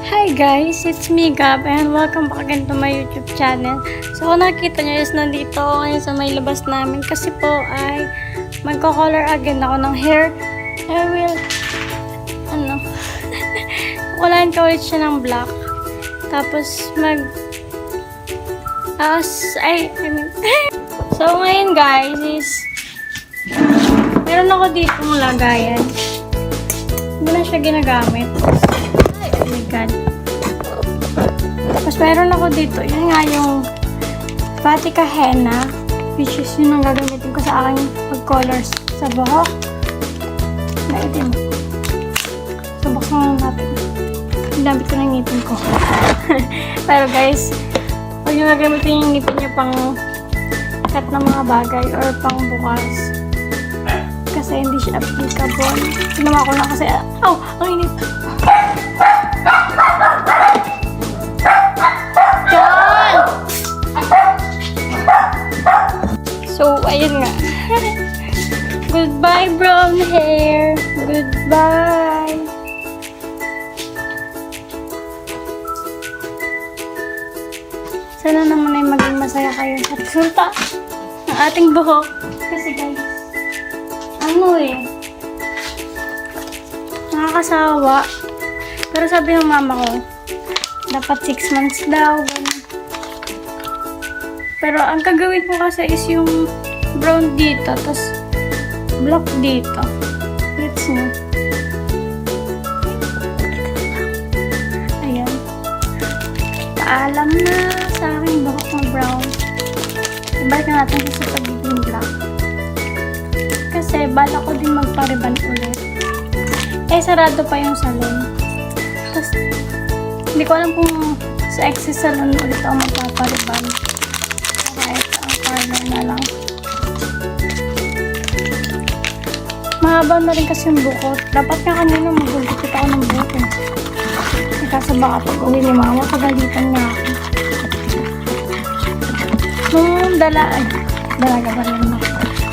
Hi guys, it's me Gab and welcome back again to my YouTube channel. So kung nakikita nyo is nandito ako ngayon sa may labas namin kasi po ay magko-color again ako ng hair. I will kulayan ko ulit siya ng black. Tapos so ngayon guys is meron ako dito ng lagayan. Hindi na siya ginagamit. Oh my god. Tapos meron ako dito. Yun nga yung Vatica Henna. Which is yun ang gagamitin ko sa aking pag-colors sa buhok. Naitim. So buksan natin. Pinabit ko na yung ngipin ko. Pero guys, huwag nyo gagamitin yung ngipin nyo pang cut ng mga bagay or pang bukas. Kasi hindi siya applicable. Ginawa ko lang kasi, ang init. John! So, ayun nga. Goodbye, brown hair. Goodbye. Sana naman ay maging masaya kayo sa resulta ng ating buhok. Kasi guys, nakakasawa. Pero sabi ng mama ko, dapat 6 months daw. Pero ang kagawin ko kasi is yung brown dito, tapos black dito. Let's nyo. Ayan. Paalam na sa aking buhok na brown. Ibalik na natin sa pagiging black. Kasi bala ko din magpariban ulit. Sarado pa yung salon. Tapos, hindi ko alam kung sa exes salon ulit ako magpapariban. Kahit ang parlor na lang. Mahaba na rin kasi yung buhok. Dapat nga kanina magugupit ako ng buhok. Kasi baka pag-uwi ni mama, pagalitan niya ako. Nung dalaga pa rin ako.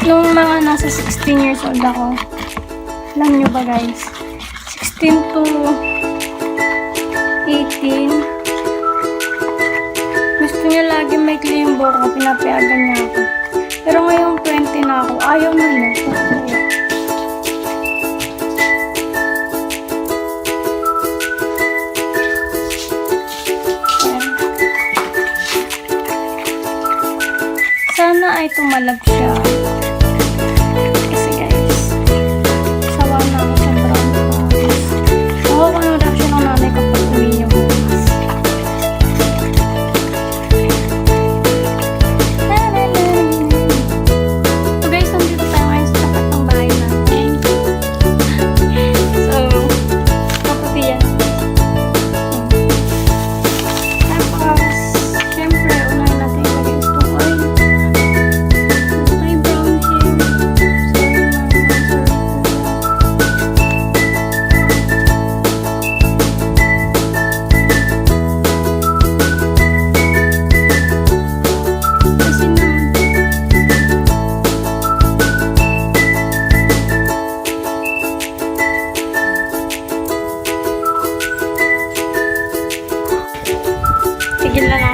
Nung mga nasa 16 years old ako, alam nyo ba guys, 16 to 18, gusto niya lagi maikli yung buhok ko, pinapayagan niya ako. Pero ngayong 20 na ako, ayaw na niya. Sana ay tumalab siya. Kasi guys, sawa na ako sa brown eyes. Nakuha ko ng reaction ng nanay kapag uwi niyo bukas. So guys, nandito tayo ngayon sa tapat ng bahay natin. So, kaputi yan. Tapos, syempre, unahin natin ilagay itong oil. Tigil na